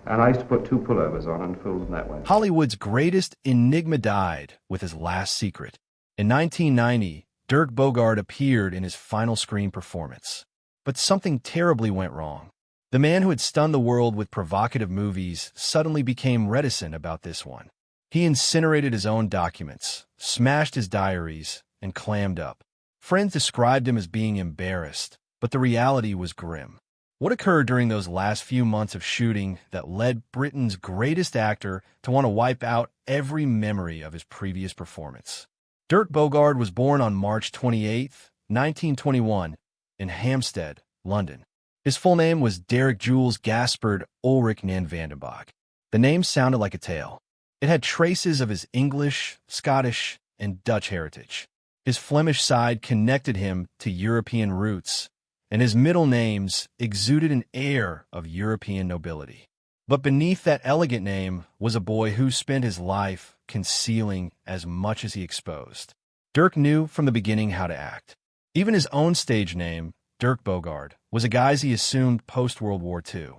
And I used to put two pullovers on and fill them that way. Hollywood's greatest enigma died with his last secret. In 1990, Dirk Bogarde appeared in his final screen performance. But something terribly went wrong. The man who had stunned the world with provocative movies suddenly became reticent about this one. He incinerated his own documents, smashed his diaries, and clammed up. Friends described him as being embarrassed, but the reality was grim. What occurred during those last few months of shooting that led Britain's greatest actor to want to wipe out every memory of his previous performance? Dirk Bogarde was born on March 28, 1921, in Hampstead, London. His full name was Dirk Jules Gaspard Ulrich van Vandenbach. The name sounded like a tale. It had traces of his English, Scottish, and Dutch heritage. His Flemish side connected him to European roots, and his middle names exuded an air of European nobility. But beneath that elegant name was a boy who spent his life concealing as much as he exposed. Dirk knew from the beginning how to act. Even his own stage name, Dirk Bogarde, was a guise he assumed post-World War II.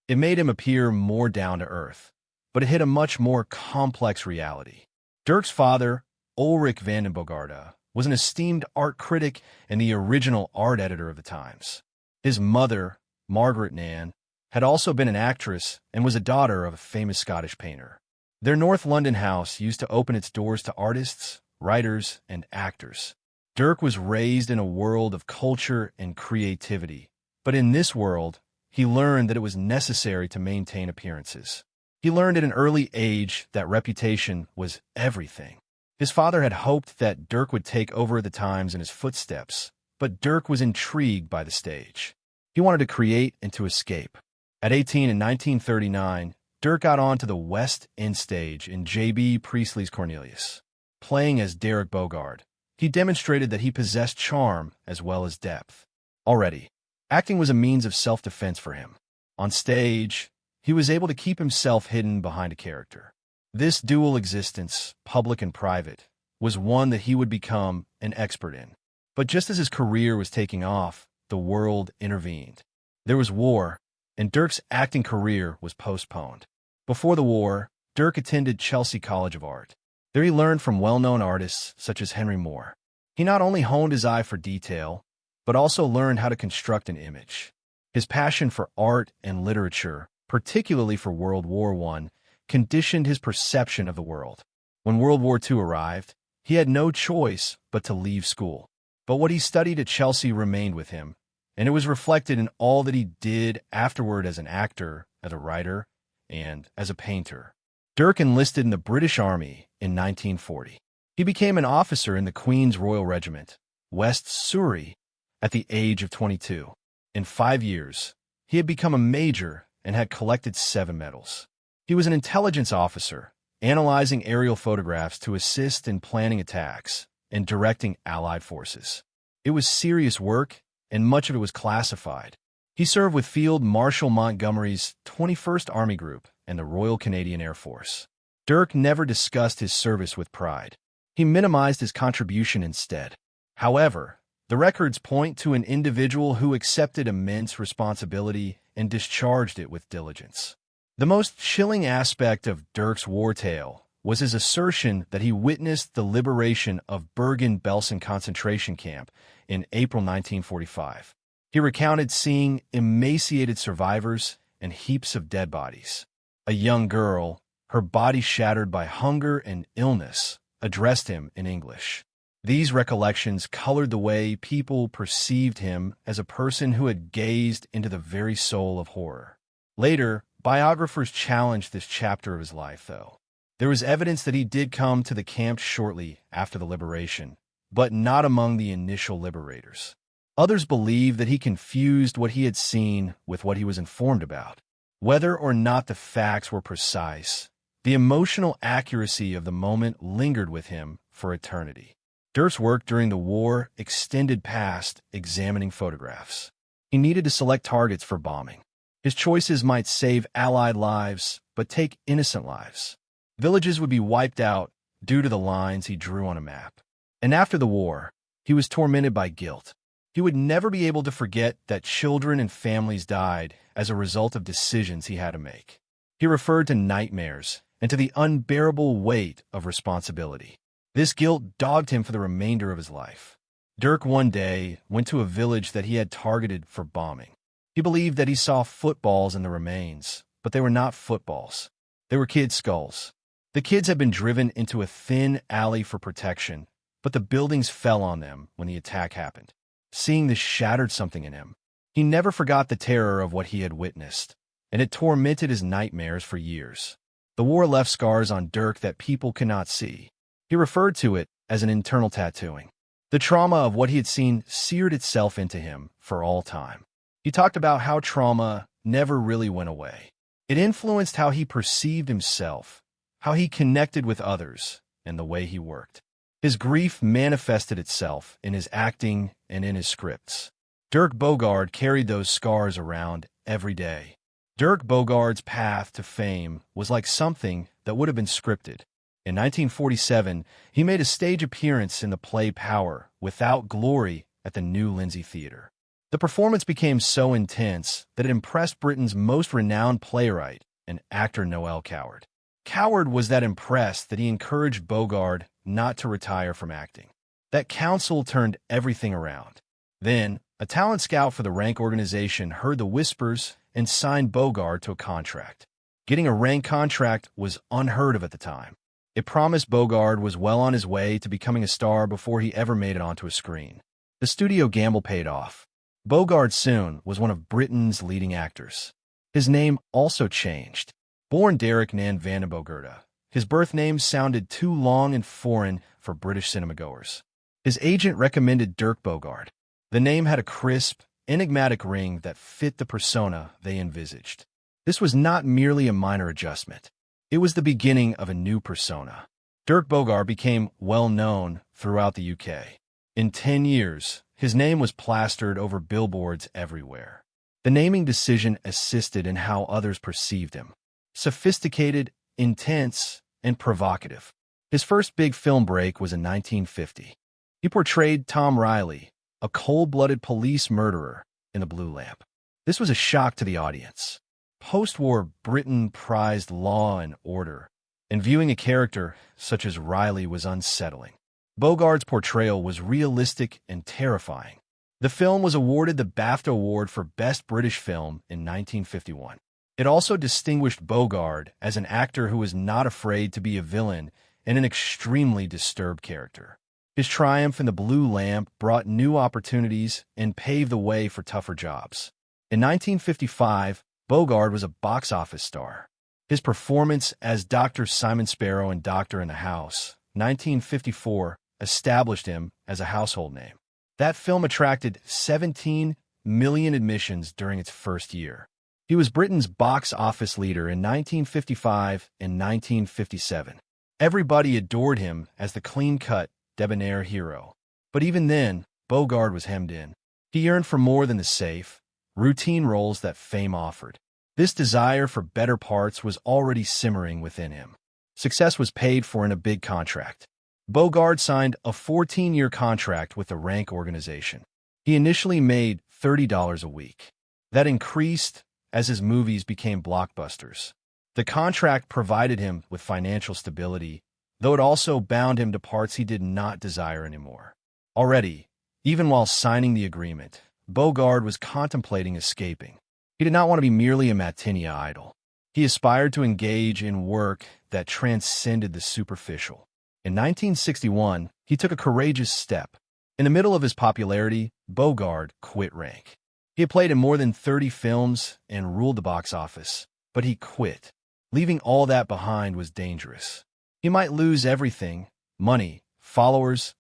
It made him appear more down-to-earth, but it hid a much more complex reality. Dirk's father, Ulrich van den Bogarde, was an esteemed art critic and the original art editor of the Times. His mother, Margaret Nan, had also been an actress and was a daughter of a famous Scottish painter. Their North London house used to open its doors to artists, writers, and actors. Dirk was raised in a world of culture and creativity, but in this world, he learned that it was necessary to maintain appearances. He learned at an early age that reputation was everything. His father had hoped that Dirk would take over the Times in his footsteps, but Dirk was intrigued by the stage. He wanted to create and to escape. At 18 in 1939, Dirk got onto the West End stage in J.B. Priestley's Cornelius. Playing as Dirk Bogarde, he demonstrated that he possessed charm as well as depth. Already, acting was a means of self-defense for him. On stage, he was able to keep himself hidden behind a character. This dual existence, public and private, was one that he would become an expert in. But just as his career was taking off, the world intervened. There was war, and Dirk's acting career was postponed. Before the war, Dirk attended Chelsea College of Art. There he learned from well-known artists such as Henry Moore. He not only honed his eye for detail, but also learned how to construct an image. His passion for art and literature, particularly for World War I, conditioned his perception of the world. When World War II arrived, he had no choice but to leave school. But what he studied at Chelsea remained with him, and it was reflected in all that he did afterward as an actor, as a writer, and as a painter. Dirk enlisted in the British Army in 1940. He became an officer in the Queen's Royal Regiment, West Surrey, at the age of 22. In 5 years, he had become a major and had collected 7 medals. He was an intelligence officer, analyzing aerial photographs to assist in planning attacks and directing Allied forces. It was serious work, and much of it was classified. He served with Field Marshal Montgomery's 21st Army Group and the Royal Canadian Air Force. Dirk never discussed his service with pride. He minimized his contribution instead. However, the records point to an individual who accepted immense responsibility and discharged it with diligence. The most chilling aspect of Dirk's war tale was his assertion that he witnessed the liberation of Bergen-Belsen concentration camp in April 1945. He recounted seeing emaciated survivors and heaps of dead bodies. A young girl, her body shattered by hunger and illness, addressed him in English. These recollections colored the way people perceived him as a person who had gazed into the very soul of horror. Later, biographers challenged this chapter of his life, though. There was evidence that he did come to the camp shortly after the liberation, but not among the initial liberators. Others believed that he confused what he had seen with what he was informed about. Whether or not the facts were precise, the emotional accuracy of the moment lingered with him for eternity. Dirk's work during the war extended past examining photographs. He needed to select targets for bombing. His choices might save Allied lives, but take innocent lives. Villages would be wiped out due to the lines he drew on a map. And after the war, he was tormented by guilt. He would never be able to forget that children and families died as a result of decisions he had to make. He referred to nightmares and to the unbearable weight of responsibility. This guilt dogged him for the remainder of his life. Dirk one day went to a village that he had targeted for bombing. He believed that he saw footballs in the remains, but they were not footballs. They were kids' skulls. The kids had been driven into a thin alley for protection, but the buildings fell on them when the attack happened. Seeing this shattered something in him. He never forgot the terror of what he had witnessed, and it tormented his nightmares for years. The war left scars on Dirk that people could not see. He referred to it as an internal tattooing. The trauma of what he had seen seared itself into him for all time. He talked about how trauma never really went away. It influenced how he perceived himself, how he connected with others, and the way he worked. His grief manifested itself in his acting and in his scripts. Dirk Bogarde carried those scars around every day. Dirk Bogarde's path to fame was like something that would have been scripted. In 1947, he made a stage appearance in the play Power Without Glory at the New Lindsay Theatre. The performance became so intense that it impressed Britain's most renowned playwright and actor Noel Coward. Coward was that impressed that he encouraged Bogarde not to retire from acting. That counsel turned everything around. Then, a talent scout for the Rank organization heard the whispers and signed Bogarde to a contract. Getting a Rank contract was unheard of at the time. It promised Bogarde was well on his way to becoming a star before he ever made it onto a screen. The studio gamble paid off. Bogarde soon was one of Britain's leading actors. His name also changed. Born Derek Nan van den Bogarde, his birth name sounded too long and foreign for British cinemagoers. His agent recommended Dirk Bogarde. The name had a crisp, enigmatic ring that fit the persona they envisaged. This was not merely a minor adjustment. It was the beginning of a new persona. Dirk Bogarde became well-known throughout the UK. In 10 years, his name was plastered over billboards everywhere. The naming decision assisted in how others perceived him. Sophisticated, intense, and provocative. His first big film break was in 1950. He portrayed Tom Riley, a cold-blooded police murderer, in The Blue Lamp. This was a shock to the audience. Post-war Britain prized law and order, and viewing a character such as Riley was unsettling. Bogarde's portrayal was realistic and terrifying. The film was awarded the BAFTA Award for Best British Film in 1951. It also distinguished Bogarde as an actor who was not afraid to be a villain and an extremely disturbed character. His triumph in The Blue Lamp brought new opportunities and paved the way for tougher jobs. In 1955, Bogarde was a box office star. His performance as Dr. Simon Sparrow in Doctor in the House, 1954, established him as a household name. That film attracted 17 million admissions during its first year. He was Britain's box office leader in 1955 and 1957. Everybody adored him as the clean-cut, debonair hero. But even then, Bogarde was hemmed in. He yearned for more than the safe, routine roles that fame offered. This desire for better parts was already simmering within him. Success was paid for in a big contract. Bogarde signed a 14-year contract with the Rank organization. He initially made $30 a week. That increased as his movies became blockbusters. The contract provided him with financial stability, though it also bound him to parts he did not desire anymore. Already, even while signing the agreement, Bogarde was contemplating escaping. He did not want to be merely a matinee idol. He aspired to engage in work that transcended the superficial. In 1961, he took a courageous step. In the middle of his popularity, Bogarde quit Rank. He had played in more than 30 films and ruled the box office, but he quit. Leaving all that behind was dangerous. He might lose everything: money, followers,